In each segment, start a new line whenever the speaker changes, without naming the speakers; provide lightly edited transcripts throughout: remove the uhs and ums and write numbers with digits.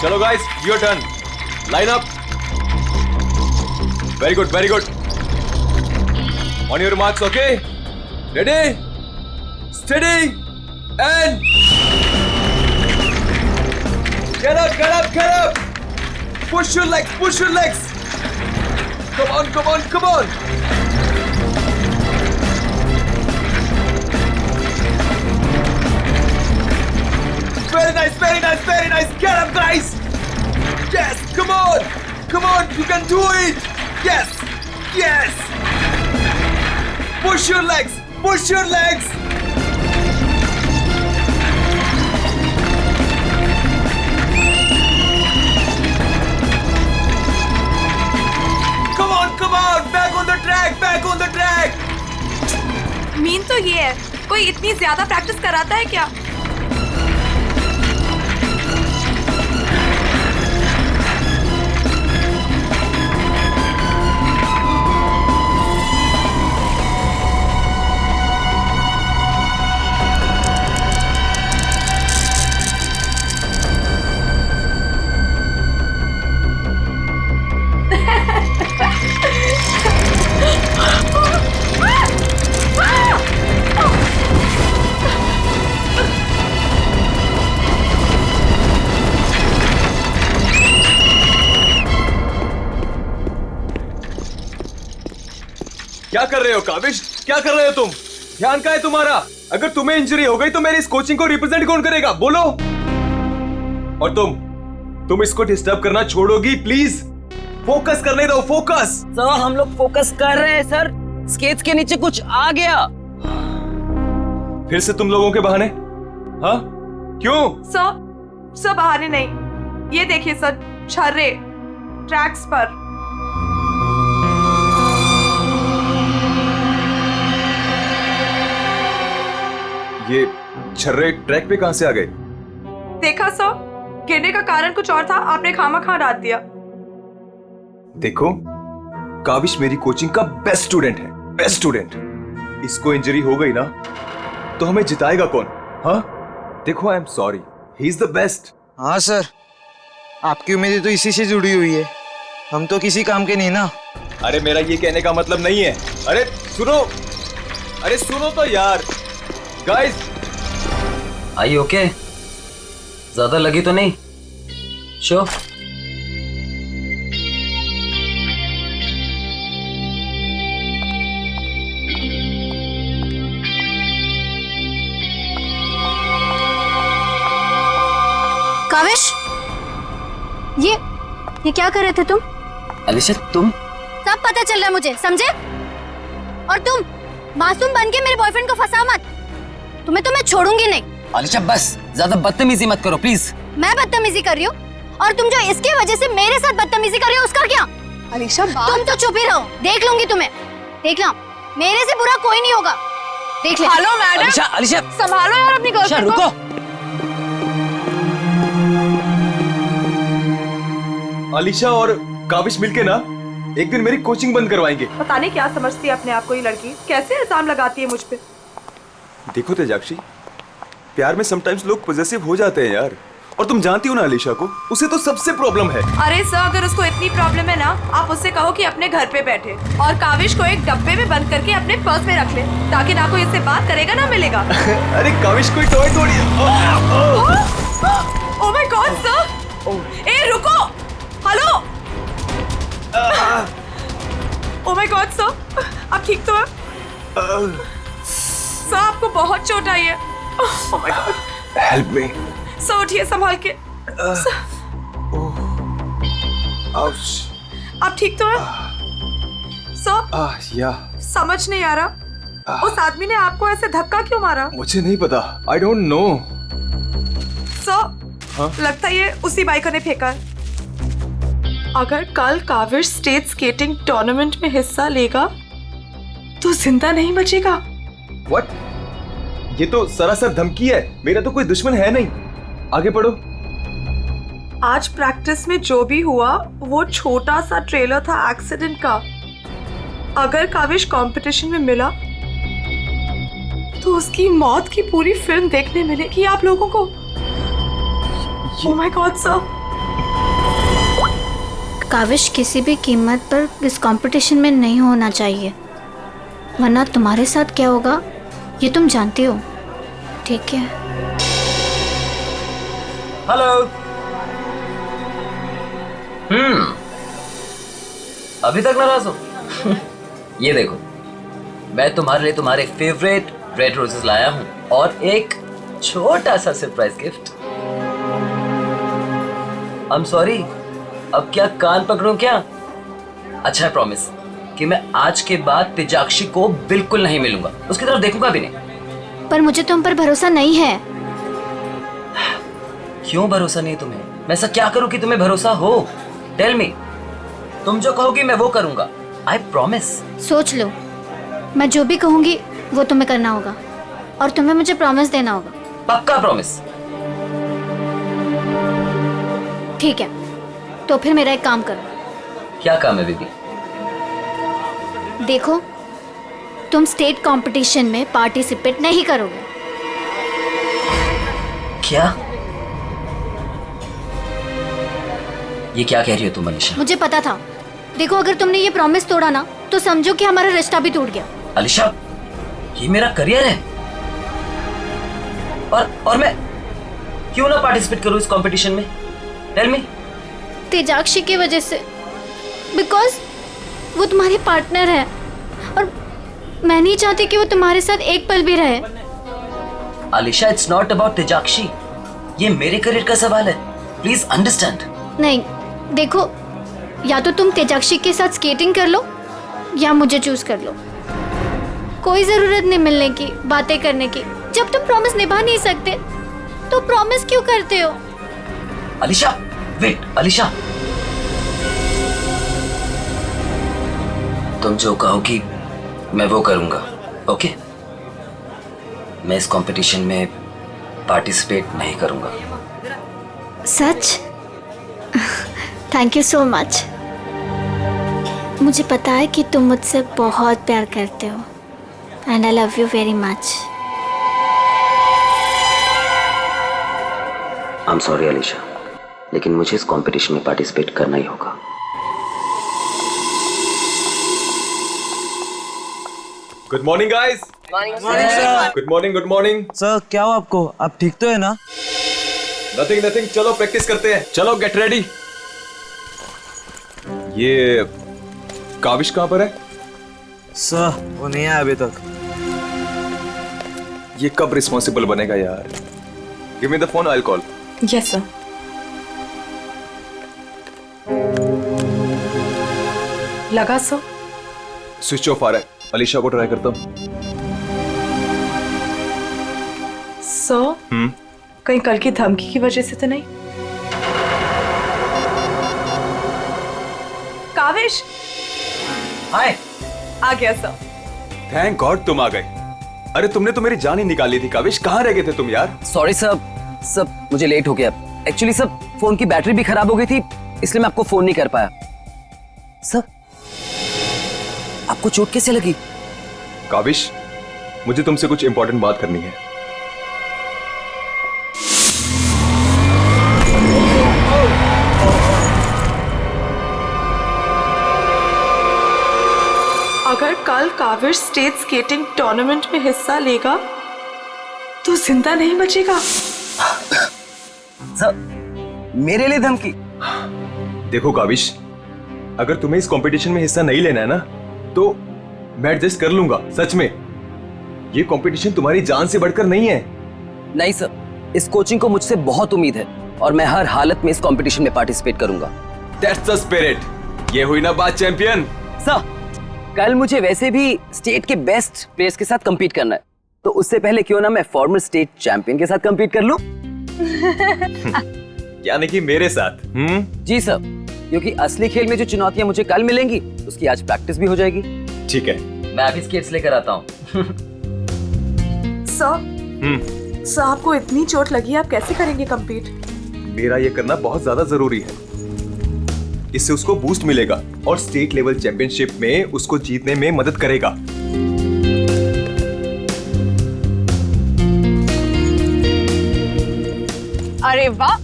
चलो guys, your turn. Line up. Very good, very good. On your marks, okay? Ready, steady and get up, get up, get up. Push your legs, push your legs. Come on, come on, come on. Very nice, very nice, very nice. Get up, guys. Yes, come on. Come on, you can do it. Yes, yes. Push your legs, push your legs. Come on, back on the track, back on the track.
Mean तो ये है, कोई इतनी ज्यादा practice कराता है क्या?
क्या कर रहे हो काविश? क्या कर रहे हो तुम? ध्यान कहाँ है तुम्हारा? अगर तुम्हें इंजरी हो गई तो मेरी इस कोचिंग को रिप्रेजेंट कौन करेगा? बोलो. और तुम इसको डिस्टर्ब करना छोड़ोगी प्लीज? फोकस करने दो, फोकस.
सर हम लोग फोकस कर रहे हैं सर. स्केच के नीचे कुछ आ गया.
फिर से तुम लोगों के बहाने? हाँ, क्यों?
सर बहाने नहीं. ये देखिए सर, छर्रे ट्रैक्स पर.
ये छर्रे ट्रैक पे कहां से आ गए?
देखा सर, गिरने का कारण कुछ और था, आपने खामखा डाल दिया.
देखो, काविश मेरी कोचिंग का बेस्ट स्टूडेंट है, बेस्ट स्टूडेंट. इसको इंजरी हो गई ना तो हमें जिताएगा कौन? हाँ, देखो, I am sorry, he is the best.
हाँ सर, आपकी उम्मीदें तो इसी से जुड़ी हुई है. हम तो किसी काम के नहीं ना.
अरे मेरा ये कहने का मतलब नहीं है. अरे सुनो तो यार. गाइस,
आई ओके? ज्यादा लगी तो नहीं? शो
काविश, ये क्या कर रहे थे तुम?
अलिशा तुम?
सब पता चल रहा है मुझे, समझे? और तुम मासूम बन के मेरे बॉयफ्रेंड को फंसाओ मत. तुम्हें तो मैं छोड़ूंगी नहीं.
अलिशा बस ज्यादा बदतमीजी मत करो प्लीज.
मैं बदतमीजी कर रही हूँ और तुम जो इसके वजह से मेरे साथ बदतमीजी कर रही हो उसका क्या?
अलीशा,
तुम तो चुप ही रहो. देख लूंगी तुम्हें, देख लो. मेरे से बुरा कोई नहीं होगा. देख ले.
Hello madam.
अलिशा
संभालो यार अपनी गर्लफ्रेंड को.
रुको.
अलीशा और काविश मिलके ना एक दिन मेरी कोचिंग बंद करवाएंगे.
पता नहीं क्या समझती है अपने आप को ये लड़की, कैसे इल्जाम लगाती है मुझ पे.
देखो तेजाक्षी, प्यार में समटाइम्स लोग पॉजेसिव हो जाते हैं यार. और तुम जानती हो ना अलीशा को, उसे तो सबसे प्रॉब्लम है.
अरे सर, अगर उसको इतनी प्रॉब्लम है ना, आप उससे कहो कि अपने घर पे बैठे और काविश को एक डब्बे में बंद करके अपने पर्स में रख ले, ताकि ना कोई इससे बात करेगा ना मिलेगा.
अरे काविश कोई टॉय थोड़ी है.
Oh my god sir. ए रुको. Hello. Oh my god sir, आप ठीक तो हैं? सर आपको बहुत चोट आई है. Oh my God.
Help me.
Sir उठिए संभाल के. आप ठीक तो हैं? सर
या
समझ नहीं आ रहा, उस आदमी ने आपको ऐसे धक्का क्यों मारा?
मुझे नहीं पता, आई डोंट नो.
सर लगता है ये उसी बाइकर ने फेंका है. अगर कल काविश स्टेट स्केटिंग टूर्नामेंट में हिस्सा लेगा तो जिंदा नहीं बचेगा.
व्हाट? ये तो सरासर धमकी है. मेरा तो कोई दुश्मन है नहीं. आगे पढ़ो.
आज प्रैक्टिस में जो भी हुआ वो छोटा सा ट्रेलर था एक्सीडेंट का. अगर काविश कंपटीशन में मिला तो उसकी मौत की पूरी फिल्म देखने मिलेगी आप लोगों को. Oh my god sir.
Kavish किसी भी कीमत पर इस कंपटीशन में नहीं होना चाहिए, वरना तुम्हारे साथ क्या होगा ये तुम जानती हो, ठीक है?
हेलो। अभी तक नाराज हो? ये देखो, मैं तुम्हारे लिए तुम्हारे फेवरेट रेड रोजेस लाया हूँ और एक छोटा सा surprise gift. I am sorry, अब क्या कान पकड़ूं क्या? अच्छा है, प्रॉमिस कि मैं आज के बाद तेजाक्षी को बिल्कुल नहीं मिलूंगा, उसकी तरफ देखूंगा भी नहीं।
पर मुझे तुम पर भरोसा नहीं है।
क्यों भरोसा नहीं तुम्हें? मैं ऐसा क्या करूं कि तुम्हें भरोसा हो? Tell me. तुम जो कहोगी मैं वो करूंगा, आई प्रॉमिस।
सोच लो, मैं जो भी कहूंगी वो तुम्हें करना होगा और तुम्हें मुझे प्रॉमिस देना होगा।
पक्का प्रॉमिस?
ठीक है, तो फिर मेरा एक काम करो।
क्या काम है बेबी?
देखो, तुम स्टेट कंपटीशन में पार्टिसिपेट नहीं करोगे।
क्या? ये क्या कह रही हो तुम अलीशा?
मुझे पता था। देखो, अगर तुमने ये प्रॉमिस तोड़ा ना तो समझो कि हमारा रिश्ता भी टूट गया।
अलीशा, ये मेरा करियर है और मैं क्यों ना पार्टिसिपेट करूं इस कंपटीशन में? Tell me.
तेजाक्षी की वजह से, बिकॉज वो तुम्हारी पार्टनर है और मैं नहीं चाहती कि वो तुम्हारे साथ एक पल भी रहे।
अलीशा, इट्स नॉट अबाउट तेजाक्षी, ये मेरे करियर का सवाल है, प्लीज अंडरस्टैंड।
नहीं, देखो, या तो तुम तेजाक्षी के साथ स्केटिंग कर लो या मुझे चूज कर लो। कोई जरूरत नहीं मिलने की, बातें करने की। जब तुम प्रॉमिस निभा नहीं सकते तो प्रॉमिस क्यों करते हो?
अलीशा, वेट अलीशा, तुम जो कहोगी मैं वो करूंगा, ओके? मैं इस कंपटीशन में पार्टिसिपेट नहीं करूंगा।
सच? Thank you so much. मुझे पता है कि तुम मुझसे बहुत प्यार करते हो and I love you very much.
I am sorry Alisha, लेकिन मुझे इस कंपटीशन में पार्टिसिपेट करना ही होगा।
Good morning guys. Good morning, good morning.
Sir क्या हो आपको? आप ठीक तो है ना?
नथिंग नथिंग, चलो प्रैक्टिस करते हैं। चलो गेट रेडी। ये काविश कहाँ पर है?
सर वो नहीं आया अभी तक।
ये कब रिस्पॉन्सिबल बनेगा यार? Give me the phone, I will call.
Yes sir. लगा सर?
स्विच ऑफ आ रहा है, अलीशा को ट्राई करता हूँ।
सर, कहीं कल की धमकी की वजह से तो नहीं? काविश
हाय।
आ गया सर।
थैंक गॉड तुम आ गए। अरे तुमने तो मेरी जान ही निकाली थी काविश, कहाँ रह गए थे तुम यार?
सॉरी सर, मुझे लेट हो गया। एक्चुअली सर, फोन की बैटरी भी खराब हो गई थी, इसलिए मैं आपको फोन नहीं कर पाया। सर, आपको चोट कैसे लगी?
काविश, मुझे तुमसे कुछ इंपॉर्टेंट बात करनी है।
अगर कल काविश स्टेट स्केटिंग टूर्नामेंट में हिस्सा लेगा तो जिंदा नहीं बचेगा।
सर, मेरे लिए धमकी?
देखो काविश, अगर तुम्हें इस कंपटीशन में हिस्सा नहीं लेना है ना तो मैं एडजस्ट कर लूंगा। सच में, ये कंपटीशन तुम्हारी जान से बढ़कर नहीं है।
नहीं सर, इस कोचिंग को मुझसे बहुत उम्मीद है और मैं हर हालत में इस कंपटीशन में पार्टिसिपेट करूंगा।
That's the spirit. ये हुई ना बात चैंपियन।
सर, कल मुझे वैसे भी स्टेट के बेस्ट प्लेयर्स के साथ compete करना है, तो उससे पहले क्यों ना मैं फॉर्मर स्टेट चैंपियन के साथ compete कर लूं?
यानी कि मेरे साथ?
जी सर, क्योंकि असली खेल में जो चुनौतियां मुझे कल मिलेंगी उसकी आज प्रैक्टिस भी हो जाएगी।
ठीक है।
मैं अभी स्केट्स लेकर आता हूँ।
सर, आपको इतनी चोट लगी है, आप कैसे करेंगे कंपीट?
मेरा ये करना बहुत ज्यादा जरूरी है। इससे उसको बूस्ट मिलेगा और स्टेट लेवल चैंपियनशिप में उसको जीतने में मदद करेगा।
अरे वाह,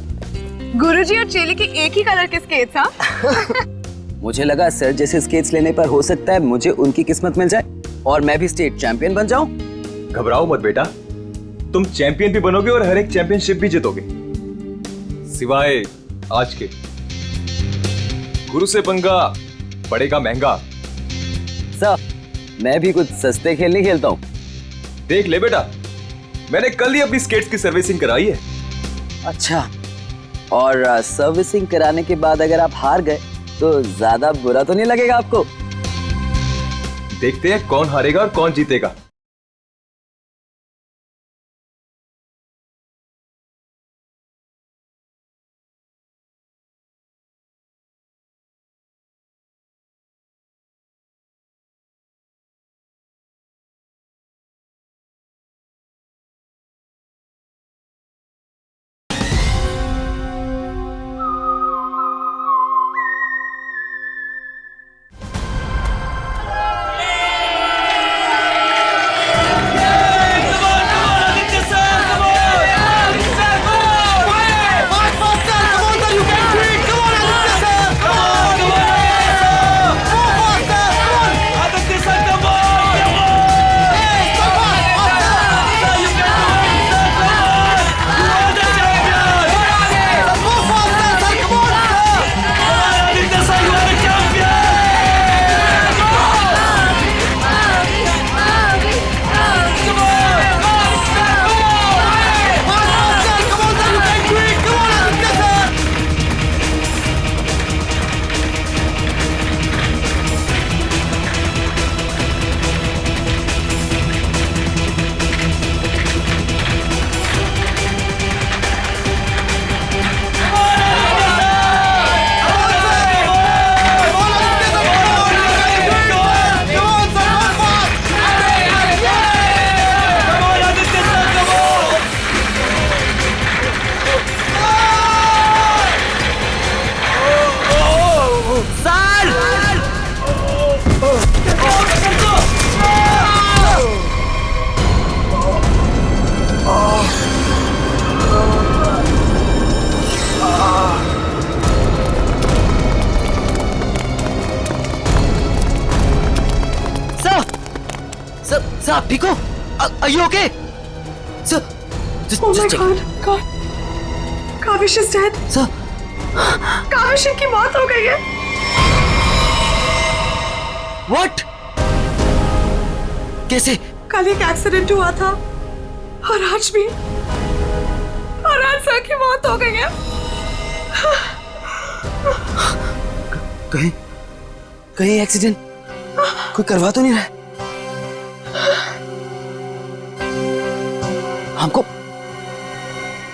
गुरुजी और चेली के एक ही कलर के स्केट्स, हाँ?
मुझे लगा सर जैसे स्केट्स लेने पर हो सकता है मुझे उनकी किस्मत मिल जाए और मैं भी स्टेट चैंपियन बन जाऊं।
घबराओ मत बेटा, तुम चैंपियन भी बनोगे और हर एक चैंपियनशिप भी जीतोगे, सिवाय आज के। गुरु से पंगा पड़ेगा महंगा।
सर मैं भी कुछ सस्ते खेल नहीं खेलता हूँ।
देख ले बेटा, मैंने कल ही अपनी स्केट्स की सर्विसिंग कराई है।
अच्छा, और सर्विसिंग कराने के बाद अगर आप हार गए तो ज्यादा बुरा तो नहीं लगेगा आपको?
देखते हैं कौन हारेगा और कौन जीतेगा।
सर आप ठीक हो? Are you okay? Sir, just
Oh my
check.
God. Kaavish is dead.
Sir,
Kaavish की मौत हो गई है।
what? कैसे?
कल एक एक्सीडेंट हुआ था और आज भी, और आज सर की मौत हो गई है।
कहीं कहीं एक्सीडेंट कोई करवा तो नहीं रहा है?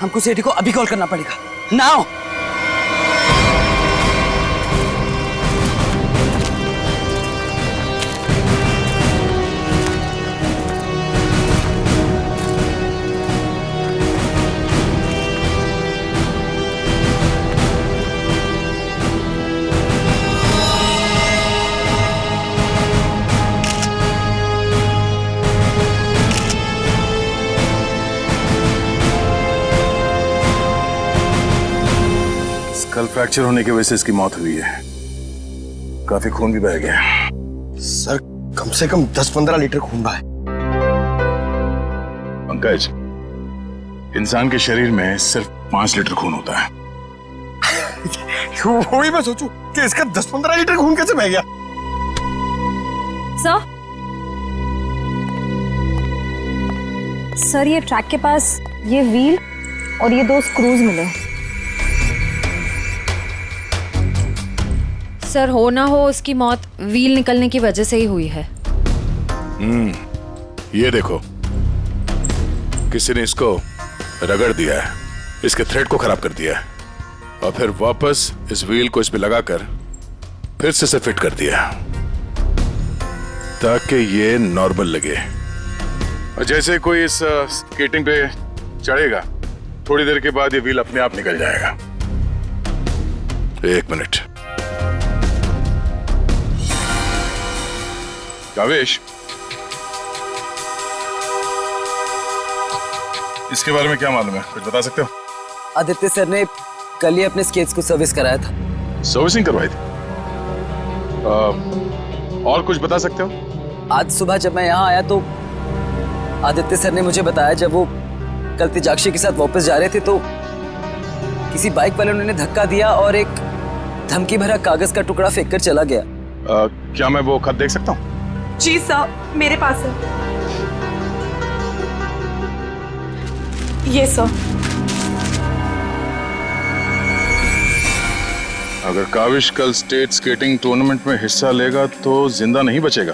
हमको सेठी को अभी कॉल करना पड़ेगा। नाउ।
कल फ्रैक्चर होने की वजह से इसकी मौत हुई है। काफी खून भी बह गया।
सर कम से कम 10-15 लीटर खून बहा है।
पंकज, इंसान के शरीर में सिर्फ 5 लीटर खून होता है।
वही मैं सोचूं कि इसका 10-15 लीटर खून कैसे बह गया।
सर ये ट्रैक के पास ये व्हील और ये 2 स्क्रूज मिले। सर हो ना हो उसकी मौत व्हील निकलने की वजह से ही हुई है।
ये देखो, किसी ने इसको रगड़ दिया है, इसके थ्रेड को खराब कर दिया है और फिर वापस इस व्हील को इस पे लगाकर फिर से इसे फिट कर दिया ताकि ये नॉर्मल लगे। और जैसे कोई इस स्केटिंग पे चढ़ेगा, थोड़ी देर के बाद ये व्हील अपने आप निकल जाएगा। 1 मिनट। कावेश, इसके बारे में क्या मालूम है? कुछ बता सकते हो?
आदित्य सर ने कल ही अपने स्केट्स को सर्विस कराया था।
सर्विसिंग करवाई थी। और कुछ बता सकते हो?
आज सुबह जब मैं यहाँ आया तो आदित्य सर ने मुझे बताया जब वो कल तेजाक्षी के साथ वापस जा रहे थे तो किसी बाइक वाले ने धक्का दिया और एक धमकी भरा कागज का टुकड़ा फेंक कर चला गया।
क्या मैं वो खत देख सकता हूँ?
जी सर, मेरे पास है। ये सर।
अगर काविश कल स्टेट स्केटिंग टूर्नामेंट में हिस्सा लेगा तो जिंदा नहीं बचेगा।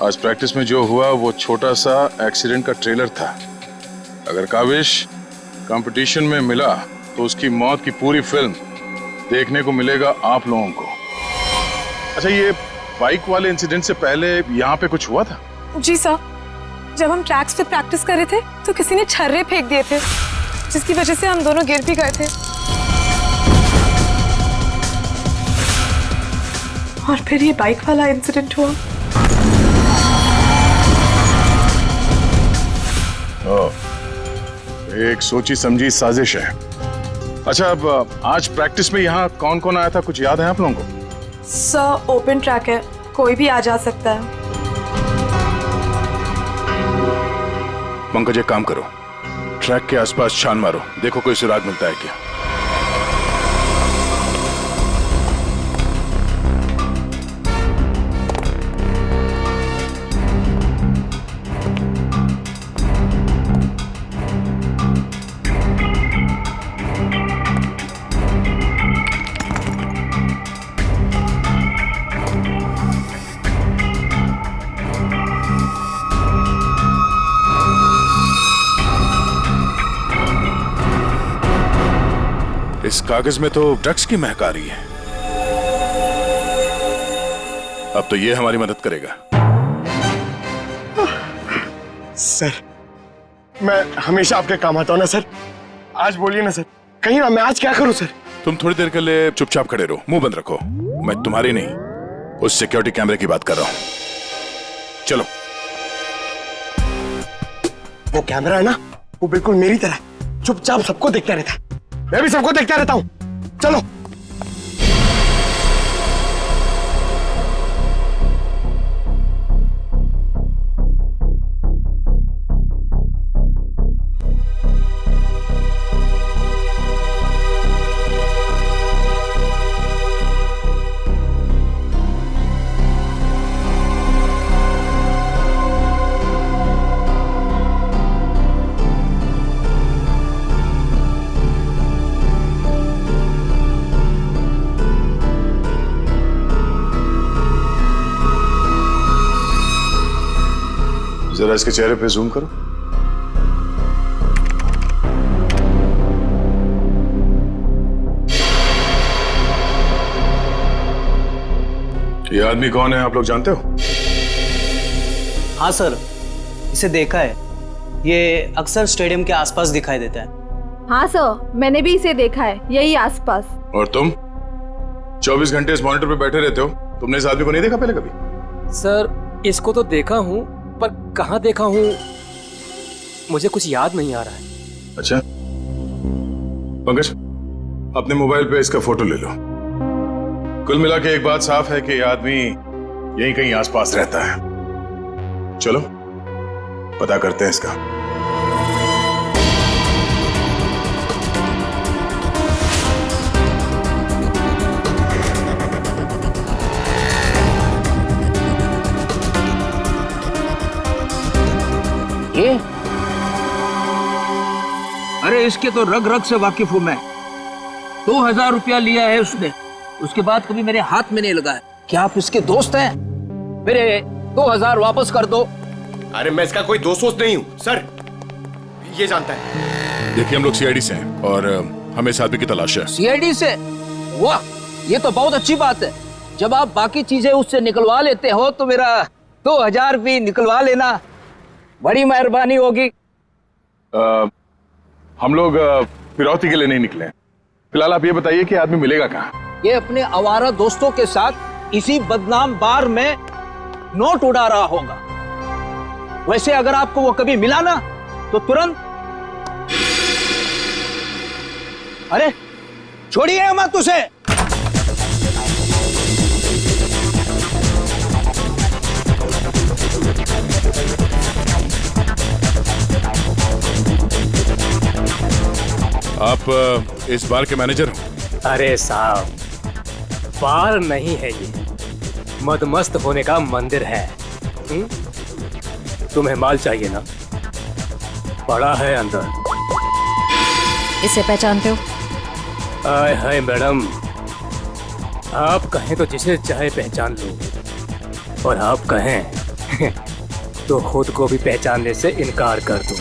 आज प्रैक्टिस में जो हुआ वो छोटा सा एक्सीडेंट का ट्रेलर था। अगर काविश कंपटीशन में मिला तो उसकी मौत की पूरी फिल्म देखने को मिलेगा आप लोगों को। अच्छा, ये बाइक वाले इंसिडेंट से पहले यहाँ पे कुछ हुआ था?
जी सर, जब हम ट्रैक्स पे प्रैक्टिस कर रहे थे तो किसी ने छर्रे फेंक दिए थे जिसकी वजह से हम दोनों गिर भी गए थे और फिर ये बाइक वाला इंसिडेंट हुआ।
एक सोची समझी साजिश है। अच्छा, अब आज प्रैक्टिस में यहाँ कौन कौन आया था, कुछ याद है आप लोगों को?
सर, ओपन ट्रैक है, कोई भी आ जा सकता है।
पंकज, एक काम करो, ट्रैक के आसपास छान मारो, देखो कोई सुराग मिलता है क्या। इस कागज में तो ड्रग्स की महक आ रही है। अब तो ये हमारी मदद करेगा।
सर, मैं हमेशा आपके काम आता हूँ ना सर। आज बोलिए ना सर, कहीं ना मैं आज क्या करूँ सर?
तुम थोड़ी देर के लिए चुपचाप खड़े रहो, मुंह बंद रखो। मैं तुम्हारी नहीं, उस सिक्योरिटी कैमरे की बात कर रहा हूं। चलो।
वो कैमरा है ना, वो बिल्कुल मेरी तरह चुपचाप सबको देखता रहता है। मैं भी सबको देखता रहता हूँ। चलो।
जरा इसके चेहरे पे जूम करो। ये आदमी कौन है, आप लोग जानते हो?
हाँ सर, इसे देखा है। ये अक्सर स्टेडियम के आसपास दिखाई देता है।
हाँ सर, मैंने भी इसे देखा है, यही आसपास।
और तुम 24 घंटे इस मॉनिटर पे बैठे रहते हो, तुमने इस आदमी को नहीं देखा पहले कभी?
सर, इसको तो देखा हूँ, पर कहाँ देखा हूँ मुझे कुछ याद नहीं आ रहा है।
अच्छा पंकज, अपने मोबाइल पे इसका फोटो ले लो। कुल मिला के एक बात साफ है कि यह आदमी यहीं कहीं आसपास रहता है। चलो पता करते हैं इसका।
ये? अरे इसके तो रग रग से वाकिफ हूं मैं। 2000 रुपया लिया है उसने, उसके बाद कभी मेरे हाथ में नहीं लगा है। क्या आप इसके दोस्त हैं? मेरे 2000 वापस कर दो।
अरे मैं इसका कोई दोस्त वोस्त नहीं हूँ सर, ये जानता है।
देखिए हम लोग सीआईडी से हैं और हमें इस आदमी की तलाश है।
सीआईडी से? वाह, ये तो बहुत अच्छी बात है। जब आप बाकी चीजें उससे निकलवा लेते हो तो मेरा 2000 भी निकलवा लेना, बड़ी मेहरबानी होगी।
हम लोग फिरौती के लिए नहीं निकले हैं। फिलहाल आप ये बताइए कि आदमी मिलेगा कहाँ?
ये अपने आवारा दोस्तों के साथ इसी बदनाम बार में नोट उड़ा रहा होगा। वैसे अगर आपको वो कभी मिला ना तो तुरंत। अरे छोड़िए मत उसे।
आप इस बार के मैनेजर हो?
अरे साहब, बार नहीं है ये, मदमस्त होने का मंदिर है। तुम्हें माल चाहिए ना, पड़ा है अंदर।
इसे पहचानते हो?
हाय हाय मैडम, आप कहें तो जिसे चाहे पहचान लो, और आप कहें तो खुद को भी पहचानने से इनकार कर दो।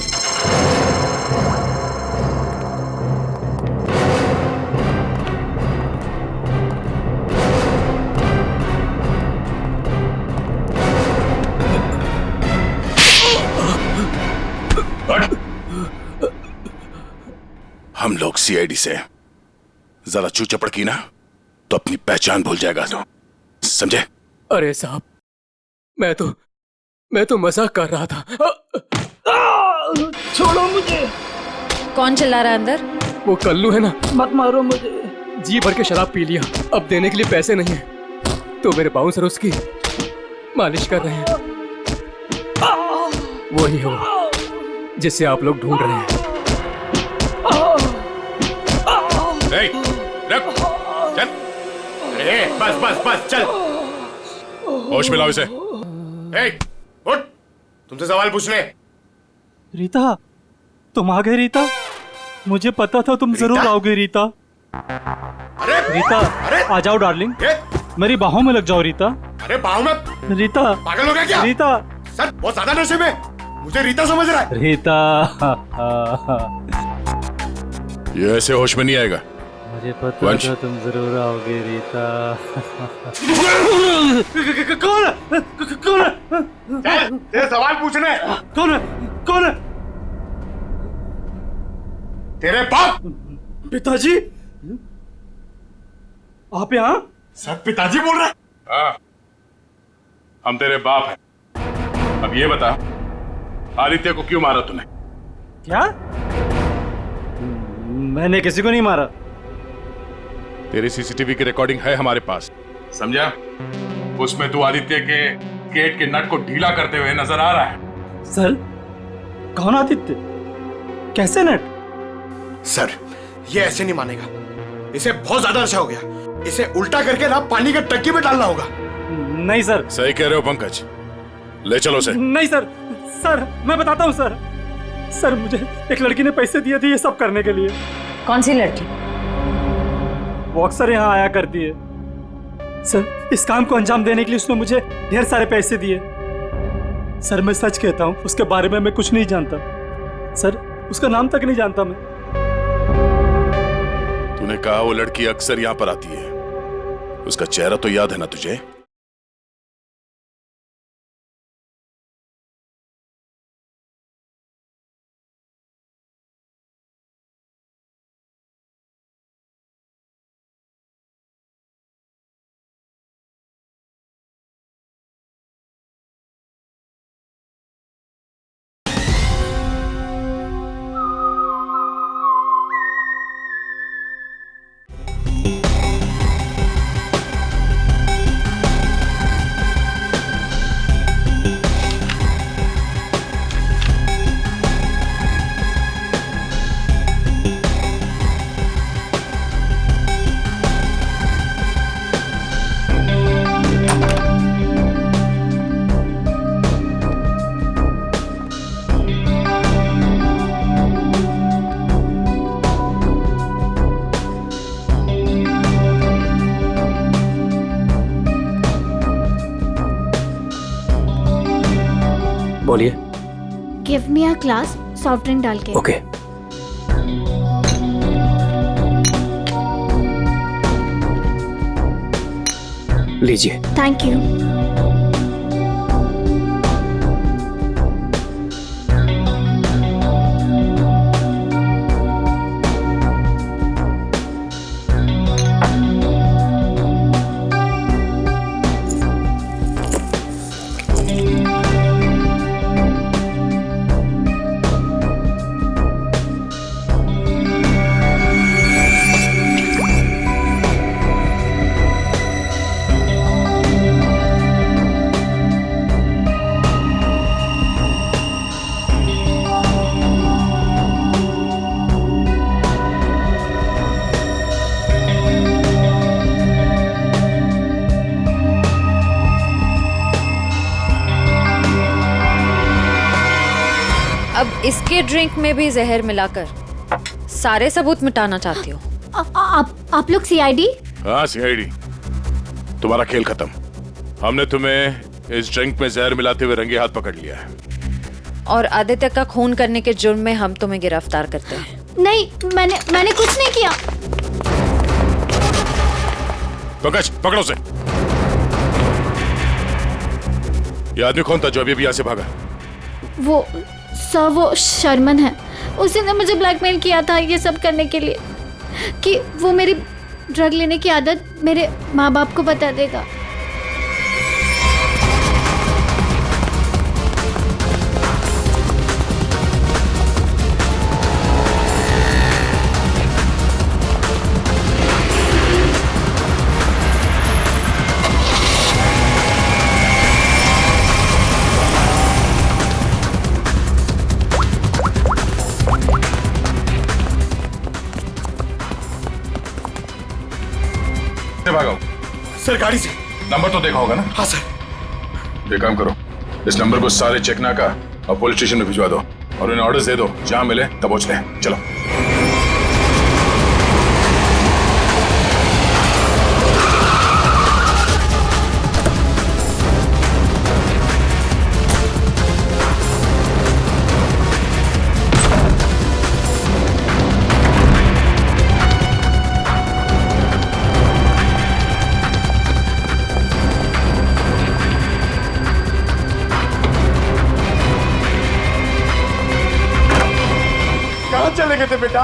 हम लोग सीआईडी से जरा चू चपड़ की ना तो अपनी पहचान भूल जाएगा, तो समझे?
अरे साहब, मैं तो मजाक कर रहा था।
छोड़ो मुझे।
कौन चिल्ला रहा है अंदर?
वो कल्लू है ना,
मत मारो मुझे।
जी भर के शराब पी लिया, अब देने के लिए पैसे नहीं है, तो मेरे बाउंसर उसकी मालिश कर रहे हैं। वही है वो जिसे आप लोग ढूंढ रहे हैं।
रुक, चल। बस बस बस चल, होश में लाओ इसे। उठ, तुमसे सवाल पूछने।
रीता, तुम आ गए रीता? मुझे पता था तुम जरूर आओगे रीता।
अरे
रीता, आ जाओ डार्लिंग, मेरी बाहों में लग जाओ रीता।
अरे बाहों में?
रीता
पागल हो गया क्या?
रीता
सर बहुत ज्यादा नशे में, मुझे रीता समझ रहा है।
रीता
ये ऐसे होश में नहीं आएगा।
मुझे पता था तुम जरूर आओगे रीता। कौन है? कौन है?
तेरे सवाल पूछने।
कौन है? कौन है?
तेरे बाप।
पिताजी, आप यहाँ?
सर पिताजी बोल रहे? हाँ, हम तेरे बाप हैं। अब ये बता, आदित्य को क्यों मारा तूने?
क्या? मैंने किसी को नहीं मारा।
तेरी सीसीटीवी की रिकॉर्डिंग है हमारे पास, समझा? उसमें तू आदित्य के गेट के नट को ढीला करते हुए नजर आ रहा है।
सर, कौन आदित्य? कैसे नट?
सर, ये ऐसे नहीं मानेगा, इसे बहुत ज्यादा नशा हो गया, इसे उल्टा करके ना पानी के टंकी में डालना होगा।
नहीं सर।
सही कह रहे हो पंकज, ले चलो उसे।
नहीं सर, सर मैं बताता हूँ सर। सर, मुझे एक लड़की ने पैसे दिए थे ये सब करने के लिए।
कौन सी लड़की?
वो अक्सर यहाँ आया करती है सर। इस काम को अंजाम देने के लिए उसने मुझे ढेर सारे पैसे दिए। सर, मैं सच कहता हूँ, उसके बारे में मैं कुछ नहीं जानता सर, उसका नाम तक नहीं जानता मैं।
तूने कहा वो लड़की अक्सर यहाँ पर आती है, उसका चेहरा तो याद है ना तुझे?
बोलिए।
Give me a glass soft drink डाल के।
ओके। लीजिए।
Thank you.
इसके ड्रिंक में भी जहर मिलाकर सारे सबूत मिटाना चाहती हो?
आप लोग सीआईडी?
हाँ सीआईडी। तुम्हारा खेल खत्म। हमने तुम्हें इस ड्रिंक में जहर मिलाते हुए रंगे हाथ पकड़ लिया है
और आदित्य का खून करने के जुर्म में हम तुम्हें गिरफ्तार करते हैं।
नहीं, मैंने कुछ नहीं किया।
पंकज पकड़ो उसे। ये आदमी कौन था जो अभी यहाँ से भागा?
वो शर्मन है। उसी ने मुझे ब्लैकमेल किया था ये सब करने के लिए कि वो मेरी ड्रग लेने की आदत मेरे माँ बाप को बता देगा।
भागा
सर गाड़ी से।
नंबर तो देखा होगा ना?
हाँ सर।
एक काम करो, इस नंबर को सारे चेक नाका और पुलिस स्टेशन में भिजवा दो और उन्हें ऑर्डर्स दे दो, जहां मिले तब पहुंच ले। चलो।
चले गए थे बेटा?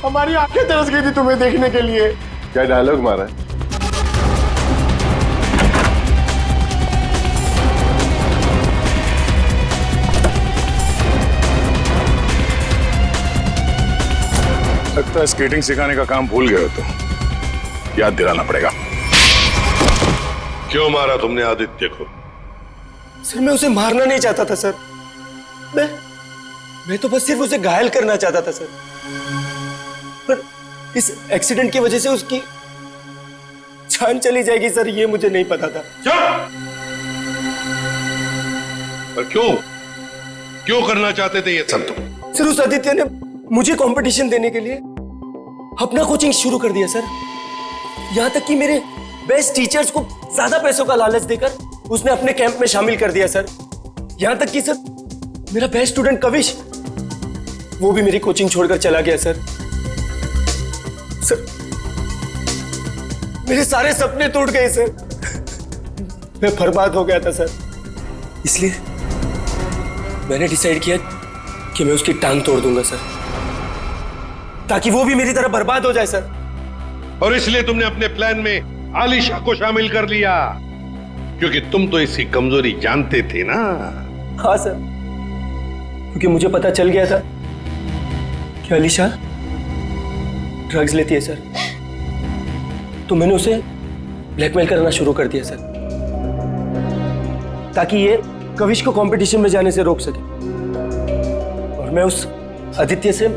हमारी आंखें तरस गई थी तुम्हें देखने के लिए।
क्या डायलॉग मारा है?
लगता है स्केटिंग सिखाने का काम भूल गए हो तो याद दिलाना पड़ेगा।
क्यों मारा तुमने आदित्य को?
सर मैं उसे मारना नहीं चाहता था सर। मैं तो बस सिर्फ उसे घायल करना चाहता था सर। पर इस एक्सीडेंट की वजह से उसकी जान चली जाएगी सर, ये मुझे नहीं पता था।
पर क्यों करना चाहते थे ये सब तुम?
सर उस आदित्य ने मुझे कंपटीशन देने के लिए अपना कोचिंग शुरू कर दिया सर। यहां तक कि मेरे बेस्ट टीचर्स को ज्यादा पैसों का लालच देकर उसने अपने कैंप में शामिल कर दिया सर। यहां तक कि सर मेरा बेस्ट स्टूडेंट कविश, वो भी मेरी कोचिंग छोड़कर चला गया सर। सर मेरे सारे सपने टूट गए सर। मैं बर्बाद हो गया था सर। इसलिए मैंने डिसाइड किया कि मैं उसकी टांग तोड़ दूंगा सर, ताकि वो भी मेरी तरह बर्बाद हो जाए सर।
और इसलिए तुमने अपने प्लान में आलिशा को शामिल कर लिया, क्योंकि तुम तो इसकी कमजोरी जानते थे ना।
हाँ सर, क्योंकि मुझे पता चल गया था कि आलिशा ड्रग्स लेती है सर, तो मैंने उसे ब्लैकमेल करना शुरू कर दिया सर, ताकि ये कविश को कंपटीशन में जाने से रोक सके और मैं उस आदित्य से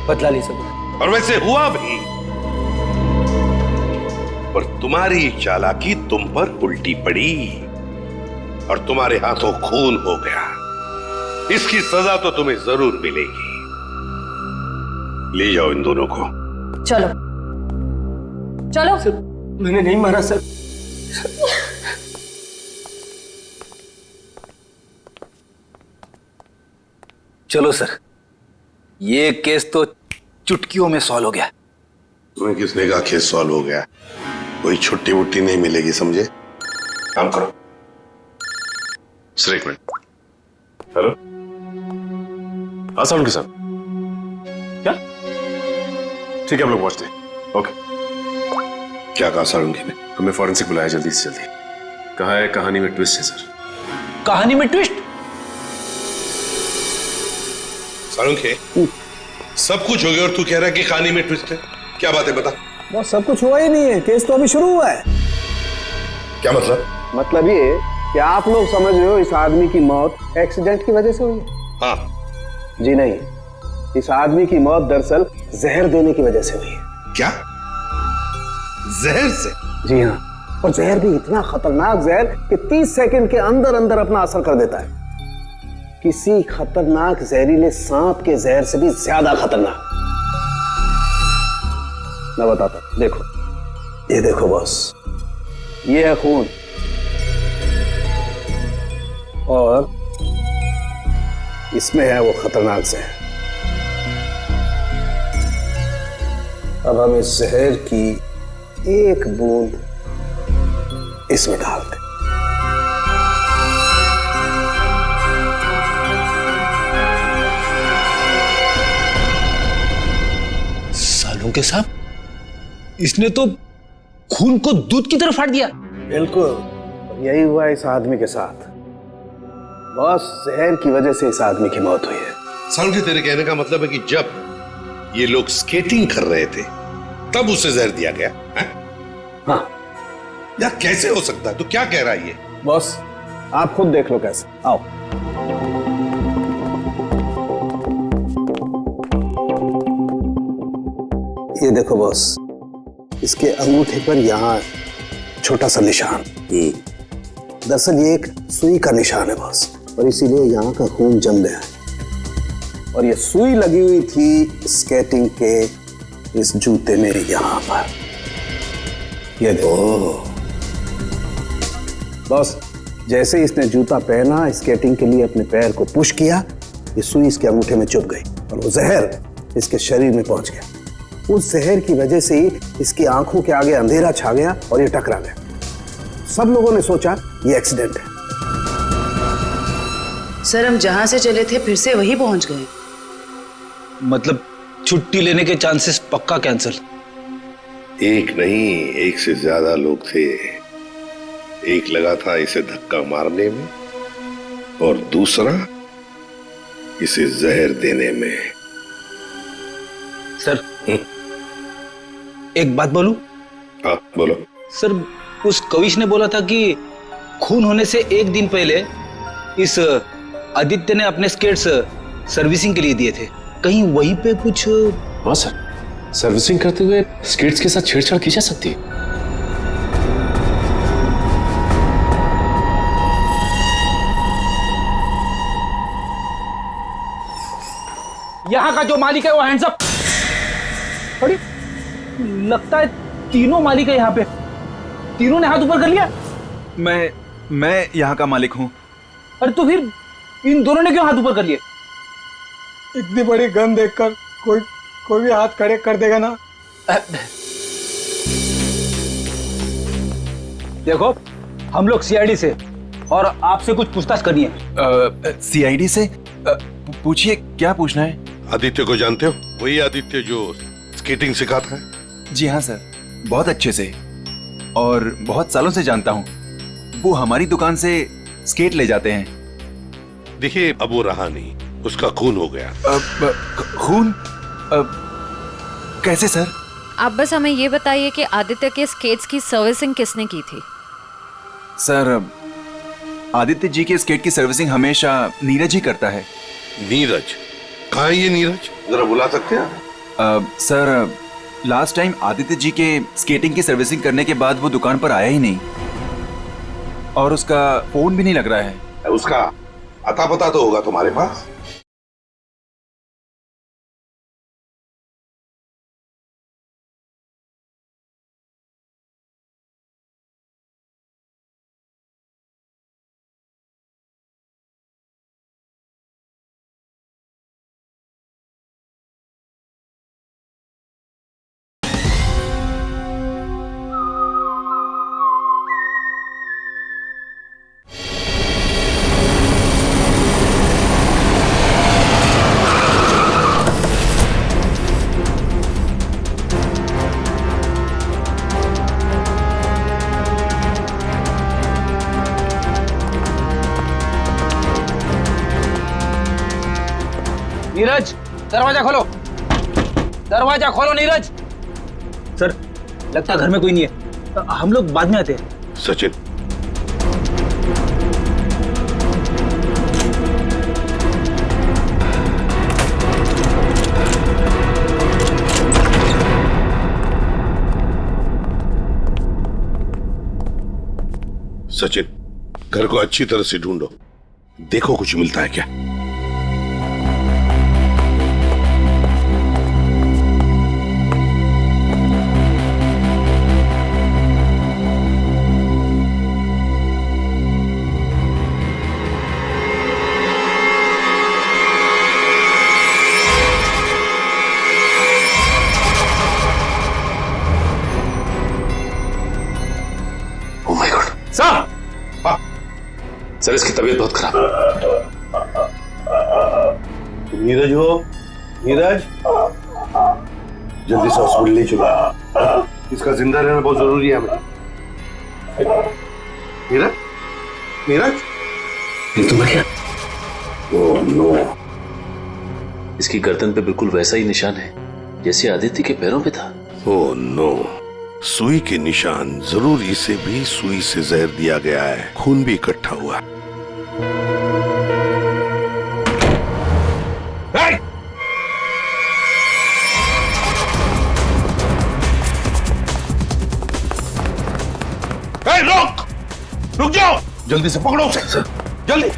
बदला ले सकूं।
और वैसे हुआ भी, पर तुम्हारी चालाकी तुम पर उल्टी पड़ी और तुम्हारे हाथों खून हो गया। इसकी सजा तो तुम्हें जरूर मिलेगी। ले जाओ इन दोनों को।
चलो चलो।
सर मैंने नहीं मारा सर।
चलो सर, ये केस तो चुटकियों में सॉल्व हो गया।
तुम्हें किसने कहा केस सॉल्व हो गया? कोई छुट्टी वुट्टी नहीं मिलेगी, समझे? काम करो। सर एक मिनट।
हेलो, हाँ सालुंकी साहब। क्या? ठीक है, हम लोग पहुंचते हैं। ओके।
क्या कहा सालुंकी ने?
हमें फॉरेंसिक बुलाया जल्दी से जल्दी। कहा है कहानी में ट्विस्ट है सर।
कहानी में ट्विस्ट?
सालुंकी, सब कुछ हो गया और तू कह रहा है कि कहानी में ट्विस्ट है? क्या बात है, बता।
बस सब कुछ हुआ ही नहीं है, केस तो अभी शुरू हुआ है।
क्या मतलब?
मतलब ये कि आप लोग समझ रहे हो इस आदमी की मौत एक्सीडेंट की वजह से हुई है।
हाँ।
जी नहीं, इस आदमी की मौत दरअसल जहर देने की वजह से हुई है।
क्या? जहर से?
जी हाँ, और जहर भी इतना खतरनाक जहर कि 30 सेकंड के अंदर अंदर अपना असर कर देता है। किसी खतरनाक जहरीले सांप के जहर से भी ज्यादा खतरनाक। मैं बताता हूं, देखो, ये देखो बॉस, ये है खून और इसमें है वो खतरनाक जहर। अब हम इस जहर की एक बूंद इसमें डालते।
सालों के साहब, इसने तो खून को दूध की तरह फाड़ दिया।
बिल्कुल, यही हुआ इस आदमी के साथ। बॉस, जहर की वजह से इस आदमी की मौत हुई है।
सालुंकी, तेरे कहने का मतलब है कि जब ये लोग स्केटिंग कर रहे थे तब उसे जहर दिया गया है?
हाँ।
यार कैसे हो सकता है? तो क्या कह रहा है ये?
बॉस, आप खुद देख लो कैसे। आओ। ये देखो बॉस, इसके अंगूठे पर यहाँ छोटा सा निशान। दरअसल ये एक सुई का निशान है बॉस, और इसीलिए यहाँ का खून जम गया है। और ये सुई लगी हुई थी स्केटिंग के इस जूते में यहाँ पर। ये देखो बॉस, जैसे इसने जूता पहना, स्केटिंग के लिए अपने पैर को पुश किया, ये सुई इसके अंगूठे में चुभ गई और वो जहर इसके शरीर में पहुंच गया। उस जहर की वजह से ही इसकी आंखों के आगे अंधेरा छा गया और ये टकरा गया। सब लोगों ने सोचा ये एक्सीडेंट है।
सर, हम जहां से चले थे फिर से वही पहुंच गए।
मतलब छुट्टी लेने के चांसेस पक्का कैंसिल।
एक नहीं, एक से ज्यादा लोग थे। एक लगा था इसे धक्का मारने में और दूसरा इसे जहर देने में।
सर, एक बात बोलूं?
हाँ, बोलो।
सर, उस कविश ने बोला था कि खून होने से एक दिन पहले इस आदित्य ने अपने स्केट्स सर्विसिंग के लिए दिए थे। कहीं वहीं पे कुछ?
हाँ सर, सर्विसिंग करते हुए स्केट्स के साथ छेड़छाड़ की जा सकती है।
यहाँ का जो मालिक है वो हैंड्स अप। अरे लगता है तीनों मालिक है यहाँ पे। तीनों ने हाथ ऊपर कर लिया।
मैं यहाँ का मालिक हूँ।
अरे तो फिर इन दोनों ने क्यों हाथ ऊपर कर लिए?
इतनी बड़ी गन देखकर कोई भी हाथ खड़े कर देगा ना।
देखो, हम लोग सीआईडी से और आपसे कुछ पूछताछ करनी है।
सीआईडी से? पूछिए, क्या पूछना है?
आदित्य को जानते हो? वही आदित्य जो स्केटिंग सिखाता है?
जी हाँ सर, बहुत अच्छे से और बहुत सालों से जानता हूँ। वो हमारी दुकान से स्केट ले जाते हैं।
देखिए, अब वो रहा नहीं, उसका खून हो गया।
खून? कैसे सर?
आप बस हमें ये बताइए कि आदित्य के स्केट्स की सर्विसिंग किसने की थी?
सर, आदित्य जी के स्केट की सर्विसिंग हमेशा नीरज ही करता है।
नीरज? कहाँ है ये नीरज? जरा बुला सकते हैं?
Sir, last time Aditya ji के स्केटिंग की सर्विसिंग करने के बाद वो दुकान पर आया ही नहीं और उसका फोन भी नहीं लग रहा है।
उसका अता पता तो होगा तुम्हारे पास?
नीरज, दरवाजा खोलो। दरवाजा खोलो नीरज। सर, लगता है घर में कोई नहीं है। हम लोग बाद में आते हैं।
सचिन, सचिन, घर को अच्छी तरह से ढूंढो, देखो कुछ मिलता है क्या।
सर इसकी तबीयत बहुत खराब है।
नीरज हो, नीरज जल्दी से हॉस्पिटल ले चलो, इसका जिंदा रहना बहुत जरूरी है हमें। नीरज, नीरज
ये तो मर गया।
ओह नो,
इसकी गर्दन पे बिल्कुल वैसा ही निशान है जैसे आदित्य के पैरों पे था।
ओह नो, सुई के निशान, जरूर इसे भी सुई से जहर दिया गया है, खून भी इकट्ठा हुआ है।
रोक, रुक जाओ, जल्दी से पकड़ो उसे, जल्दी।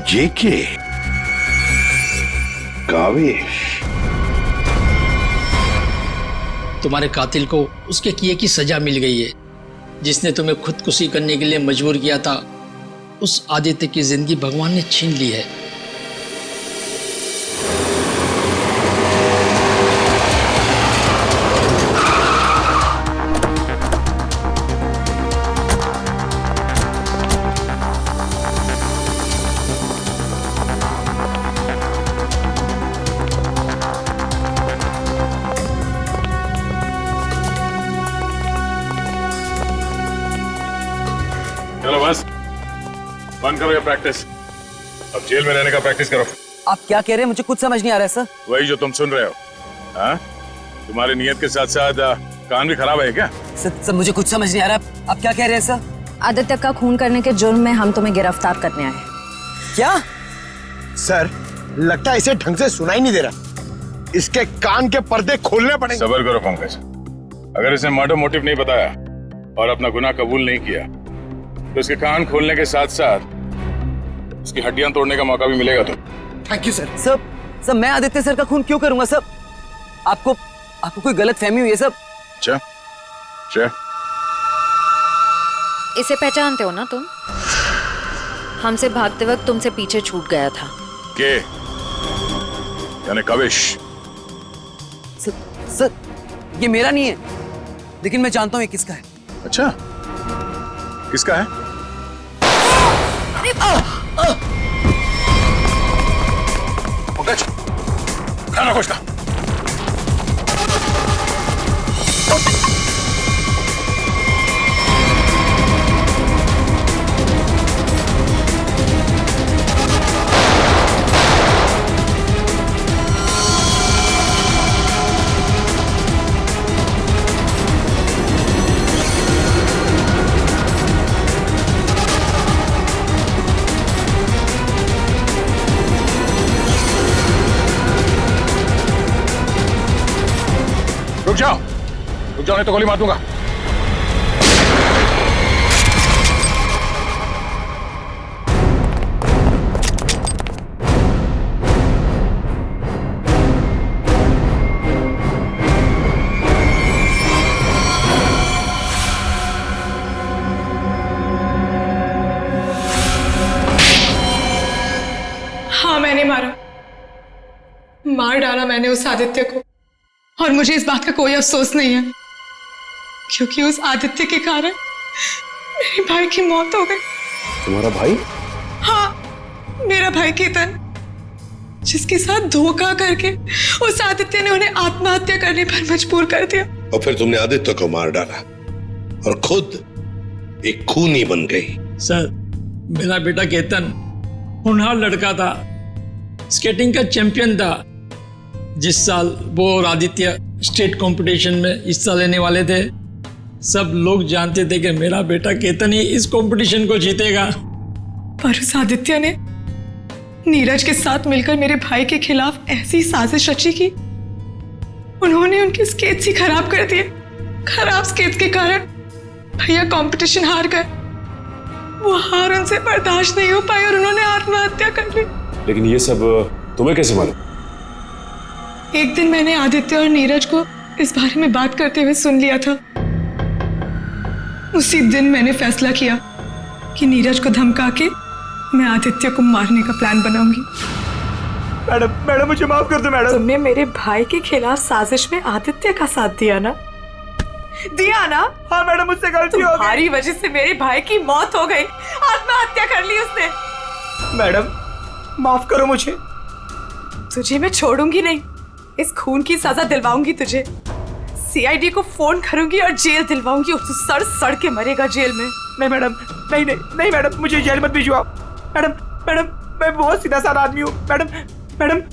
जेके, कावेश,
तुम्हारे कातिल को उसके किए की सजा मिल गई है। जिसने तुम्हें खुदकुशी करने के लिए मजबूर किया था, उस आदित्य की जिंदगी भगवान ने छीन ली है।
चलो बस बंद करो ये प्रैक्टिस, अब जेल में रहने का प्रैक्टिस करो।
आप क्या कह रहे हैं? मुझे कुछ समझ नहीं आ रहा है सर।
वही जो तुम सुन रहे हो। हाँ, तुम्हारी नियत के साथ साथ कान भी खराब है क्या?
सर मुझे कुछ समझ नहीं आ रहा, आप क्या कह रहे हैं सर?
आदित्य का खून करने के जुर्म में हम तुम्हें गिरफ्तार करने आए।
क्या?
सर लगता है इसे ढंग से सुनाई नहीं दे रहा, इसके कान के पर्दे खोलने पड़ेंगे।
सब्र करो पंकज, अगर इसने मर्डर मोटिव नहीं बताया और अपना गुनाह कबूल नहीं किया तो इसके कान खोलने के साथ साथ उसकी हड्डियां तोड़ने का मौका भी मिलेगा। तो
थैंक यू सर।
सर मैं आदित्य सर का खून क्यों करूंगा सर? आपको कोई गलत फहमी हुई है सर?
अच्छा,
इसे पहचानते हो ना तुम? हमसे भागते वक्त तुमसे पीछे छूट गया था।
के यानी कविश?
सर ये मेरा नहीं है, लेकिन मैं जानता हूं ये किसका है।
अच्छा, किसका है? पंकज, खाना कुछ ना। रुक जाओ नहीं तो गोली मार दूंगा।
हाँ, मैंने मार डाला मैंने उस आदित्य को, और मुझे इस बात का कोई अफसोस नहीं है, क्योंकि उस आदित्य के कारण मेरे भाई की मौत हो गई।
तुम्हारा भाई?
हाँ, मेरा भाई केतन, जिसके साथ धोखा करके उस आदित्य ने उन्हें आत्महत्या करने पर मजबूर कर दिया।
और फिर तुमने आदित्य को मार डाला और खुद एक खूनी बन गई।
सर, मेरा बेटा केतन होनहार लड़का था, स्केटिंग का चैंपियन था। जिस साल वो और आदित्य स्टेट कंपटीशन में हिस्सा लेने वाले थे, सब लोग जानते थे कि मेरा बेटा केतन ही इस कंपटीशन को जीतेगा।
पर उस आदित्य ने नीरज के साथ मिलकर मेरे भाई के खिलाफ ऐसी साजिश रची कि उन्होंने उनके स्केट्स ही खराब कर दिए। खराब स्केट्स के कारण भैया कंपटीशन हार गए। वो हार उनसे बर्दाश्त नहीं हो पाई और उन्होंने आत्महत्या कर ली।
लेकिन ये सब तुम्हें कैसे मालूम?
एक दिन मैंने आदित्य और नीरज को इस बारे में बात करते हुए सुन लिया था। उसी दिन मैंने फैसला किया कि नीरज को धमका के मैं आदित्य को मारने का प्लान बनाऊंगी।
मैडम मुझे माफ कर दो मैडम।
तुमने मेरे भाई के खिलाफ साजिश में आदित्य का साथ दिया ना?
हाँ मैडम, मुझसे गलती हो गई।
तुम्हारी वजह से मेरे भाई की मौत हो गई, आत्महत्या कर ली उसने।
मैडम माफ करो मुझे।
तुझे मैं छोड़ूंगी नहीं, इस खून की सजा दिलवाऊंगी तुझे। सीआईडी को फोन करूंगी और जेल दिलवाऊंगी, और तू सड़ सड़ के मरेगा जेल में।
नहीं मैडम, नहीं मैडम, मुझे जेल मत भिजवाओ। मैडम मैं बहुत सीधा साधा आदमी हूँ।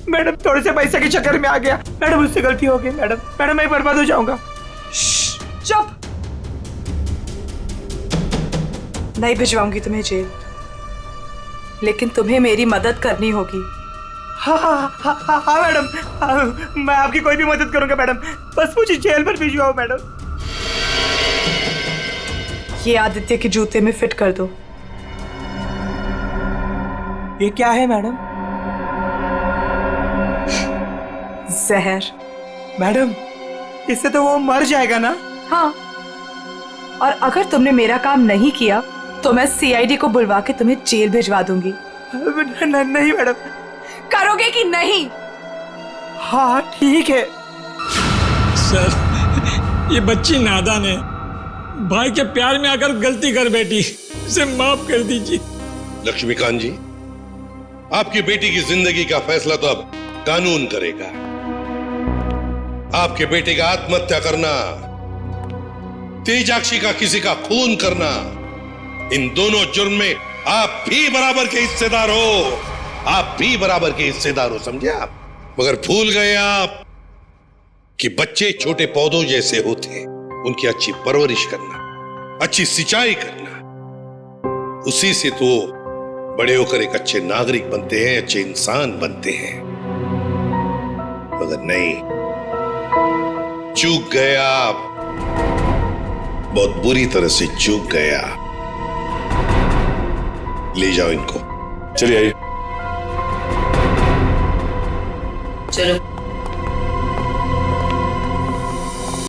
मैडम थोड़े से पैसे के चक्कर में आ गया। मैडम मुझसे गलती हो गई। मैडम मैं बर्बाद हो जाऊंगा।
चुप, नहीं भिजवाऊंगी तुम्हें जेल, लेकिन तुम्हें मेरी मदद करनी होगी।
हाँ मैडम, मैं आपकी कोई भी मदद करूंगा मैडम, बस मुझे जेल पर भिजवाओ मैडम।
ये आदित्य के जूते में फिट कर दो।
ये क्या है मैडम?
जहर।
मैडम इससे तो वो मर जाएगा ना?
हाँ, और अगर तुमने मेरा काम नहीं किया तो मैं सीआईडी को बुलवा के तुम्हें जेल भिजवा दूंगी।
नहीं मैडम।
करोगे कि नहीं?
हाँ ठीक है।
सर, ये बच्ची नादान है, भाई के प्यार में आकर गलती कर बैठी, इसे माफ कर दीजिए।
लक्ष्मीकांत जी, आपकी बेटी की जिंदगी का फैसला तो अब कानून करेगा। आपके बेटे का आत्महत्या करना, तेजाक्षी का किसी का खून करना, इन दोनों जुर्म में आप भी बराबर के हिस्सेदार हो। आप भी बराबर के हिस्सेदार हो, समझे आप? मगर भूल गए आप कि बच्चे छोटे पौधों जैसे होते हैं, उनकी अच्छी परवरिश करना, अच्छी सिंचाई करना, उसी से तो बड़े होकर एक अच्छे नागरिक बनते हैं, अच्छे इंसान बनते हैं। मगर नहीं, चूक गए आप, बहुत बुरी तरह से चूक गया। ले जाओ इनको।
चलिए आइए।
चलो।